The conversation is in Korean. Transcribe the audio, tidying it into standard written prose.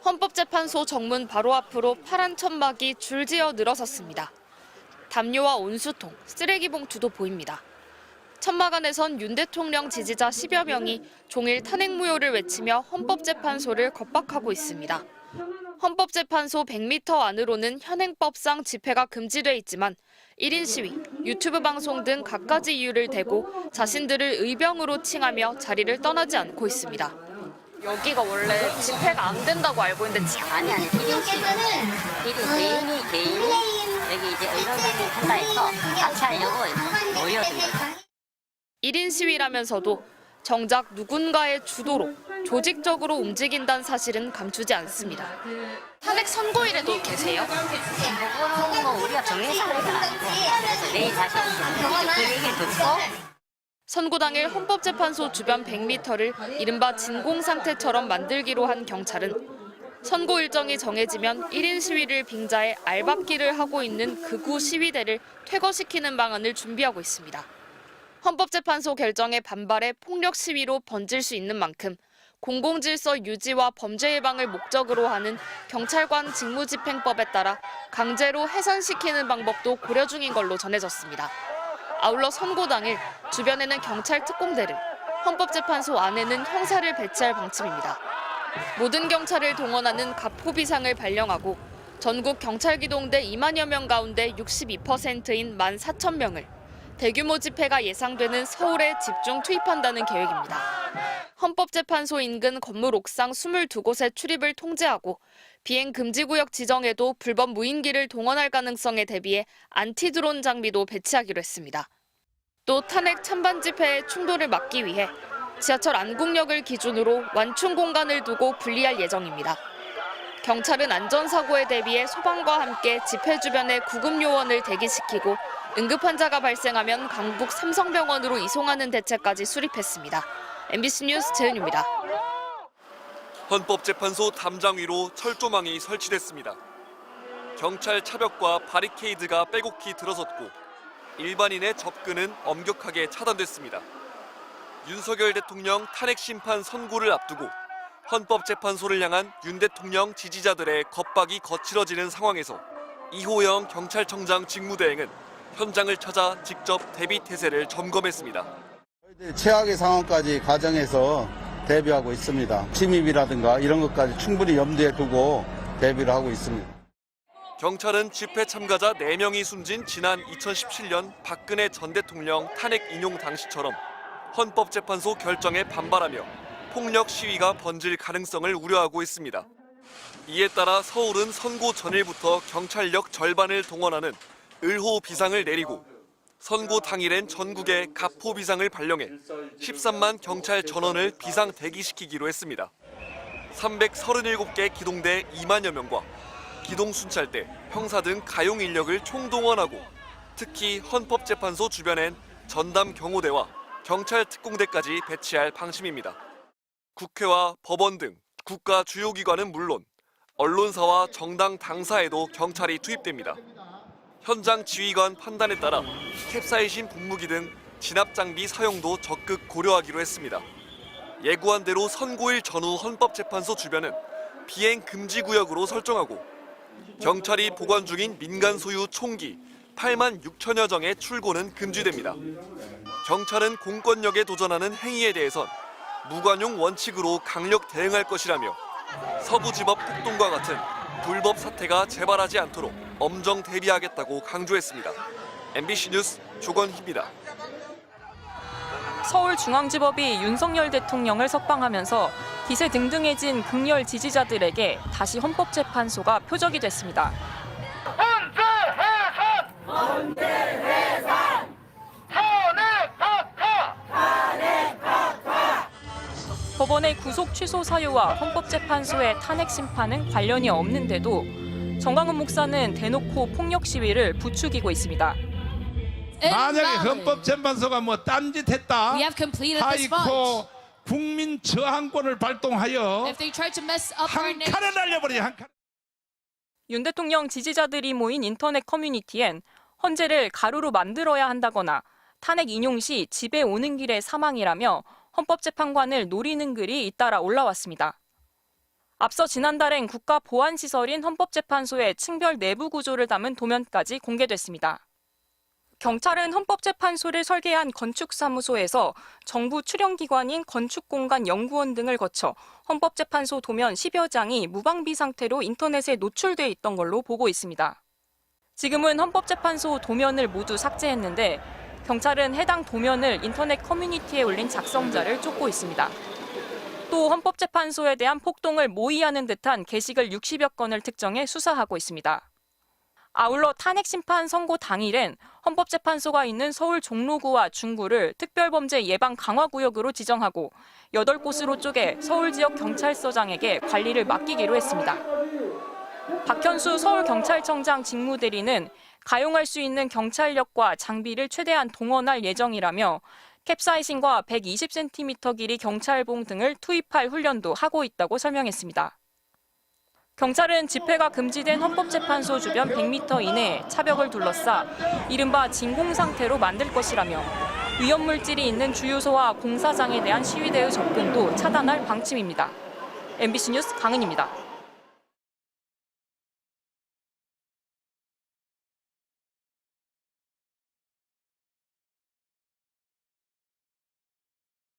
헌법재판소 정문 바로 앞으로 파란 천막이 줄지어 늘어섰습니다. 담요와 온수통, 쓰레기 봉투도 보입니다. 천막 안에선 윤 대통령 지지자 10여 명이 종일 탄핵 무효를 외치며 헌법재판소를 겁박하고 있습니다. 헌법재판소 100m 안으로는 현행법상 집회가 금지돼 있지만 1인 시위, 유튜브 방송 등 갖가지 이유를 대고 자신들을 의병으로 칭하며 자리를 떠나지 않고 있습니다. 여기가 원래 집회가 안 된다고 알고 있는데 아니 1인 개인이 여기 이제 의료진이 한다 해서 같이 하려고 모여든 거예요. 1인 시위라면서도 정작 누군가의 주도로 조직적으로 움직인다는 사실은 감추지 않습니다. 탄핵 선고일에도 계세요? 그거는 뭐 우리가 정해서 하는 건 아니고 내일 다시 그 얘기를 듣고 선고 당일 헌법재판소 주변 100m를 이른바 진공 상태처럼 만들기로 한 경찰은 선고 일정이 정해지면 1인 시위를 빙자해 알박기를 하고 있는 극우 시위대를 퇴거시키는 방안을 준비하고 있습니다. 헌법재판소 결정에 반발해 폭력 시위로 번질 수 있는 만큼 공공질서 유지와 범죄 예방을 목적으로 하는 경찰관 직무집행법에 따라 강제로 해산시키는 방법도 고려 중인 걸로 전해졌습니다. 아울러 선고 당일 주변에는 경찰 특공대를, 헌법재판소 안에는 형사를 배치할 방침입니다. 모든 경찰을 동원하는 가포 비상을 발령하고 전국 경찰기동대 2만여 명 가운데 62%인 14,000명을 대규모 집회가 예상되는 서울에 집중 투입한다는 계획입니다. 헌법재판소 인근 건물 옥상 22곳의 출입을 통제하고 비행 금지 구역 지정에도 불법 무인기를 동원할 가능성에 대비해 안티드론 장비도 배치하기로 했습니다. 또 탄핵 찬반 집회의 충돌을 막기 위해 지하철 안국역을 기준으로 완충 공간을 두고 분리할 예정입니다. 경찰은 안전사고에 대비해 소방과 함께 집회 주변에 구급요원을 대기시키고 응급 환자가 발생하면 강북 삼성병원으로 이송하는 대책까지 수립했습니다. MBC 뉴스 재은유입니다. 헌법재판소 담장 위로 철조망이 설치됐습니다. 경찰 차벽과 바리케이드가 빼곡히 들어섰고 일반인의 접근은 엄격하게 차단됐습니다. 윤석열 대통령 탄핵 심판 선고를 앞두고 헌법재판소를 향한 윤 대통령 지지자들의 겁박이 거칠어지는 상황에서 이호영 경찰청장 직무대행은 현장을 찾아 직접 대비 태세를 점검했습니다. 최악의 상황까지 가정해서 대비하고 있습니다. 침입이라든가 이런 것까지 충분히 염두에 두고 대비를 하고 있습니다. 경찰은 집회 참가자 4명이 숨진 지난 2017년 박근혜 전 대통령 탄핵 인용 당시처럼 헌법재판소 결정에 반발하며 폭력 시위가 번질 가능성을 우려하고 있습니다. 이에 따라 서울은 선고 전일부터 경찰력 절반을 동원하는 을호 비상을 내리고 선고 당일엔 전국에 가포 비상을 발령해 13만 경찰 전원을 비상 대기시키기로 했습니다. 337개 기동대 2만여 명과 기동순찰대, 형사 등 가용 인력을 총동원하고 특히 헌법재판소 주변엔 전담 경호대와 경찰 특공대까지 배치할 방침입니다. 국회와 법원 등 국가 주요 기관은 물론 언론사와 정당 당사에도 경찰이 투입됩니다. 현장 지휘관 판단에 따라 캡사이신 분무기 등 진압 장비 사용도 적극 고려하기로 했습니다. 예고한 대로 선고일 전후 헌법재판소 주변은 비행 금지 구역으로 설정하고 경찰이 보관 중인 민간 소유 총기 8만 6천여 정의 출고는 금지됩니다. 경찰은 공권력에 도전하는 행위에 대해선 무관용 원칙으로 강력 대응할 것이라며 서부지법 폭동과 같은 불법 사태가 재발하지 않도록 엄정 대비하겠다고 강조했습니다. MBC 뉴스 조건희입니다. 서울중앙지법이 윤석열 대통령을 석방하면서 기세 등등해진 극렬 지지자들에게 다시 헌법재판소가 표적이 됐습니다. 헌재 해산! 탄핵 각하! 법원의 구속 취소 사유와 헌법재판소의 탄핵 심판은 관련이 없는데도 정강훈 목사는 대놓고 폭력 시위를 부추기고 있습니다. 만약에 헌법재판소가 뭐 딴짓했다 하이코 국민 저항권을 발동하여 한 칸에 날려버리지 한 칸. 윤 대통령 지지자들이 모인 인터넷 커뮤니티엔 헌재를 가루로 만들어야 한다거나 탄핵 인용 시 집에 오는 길에 사망이라며 헌법재판관을 노리는 글이 잇따라 올라왔습니다. 앞서 지난달엔 국가보안시설인 헌법재판소의 층별 내부 구조를 담은 도면까지 공개됐습니다. 경찰은 헌법재판소를 설계한 건축사무소에서 정부 출연기관인 건축공간연구원 등을 거쳐 헌법재판소 도면 10여 장이 무방비 상태로 인터넷에 노출돼 있던 걸로 보고 있습니다. 지금은 헌법재판소 도면을 모두 삭제했는데 경찰은 해당 도면을 인터넷 커뮤니티에 올린 작성자를 쫓고 있습니다. 또 헌법재판소에 대한 폭동을 모의하는 듯한 게시글 60여 건을 특정해 수사하고 있습니다. 아울러 탄핵심판 선고 당일엔 헌법재판소가 있는 서울 종로구와 중구를 특별범죄 예방 강화구역으로 지정하고 8곳으로 쪼개 서울 지역 경찰서장에게 관리를 맡기기로 했습니다. 박현수 서울경찰청장 직무대리는 가용할 수 있는 경찰력과 장비를 최대한 동원할 예정이라며 캡사이신과 120cm 길이 경찰봉 등을 투입할 훈련도 하고 있다고 설명했습니다. 경찰은 집회가 금지된 헌법재판소 주변 100m 이내에 차벽을 둘러싸 이른바 진공 상태로 만들 것이라며 위험물질이 있는 주유소와 공사장에 대한 시위대의 접근도 차단할 방침입니다. MBC 뉴스 강은입니다.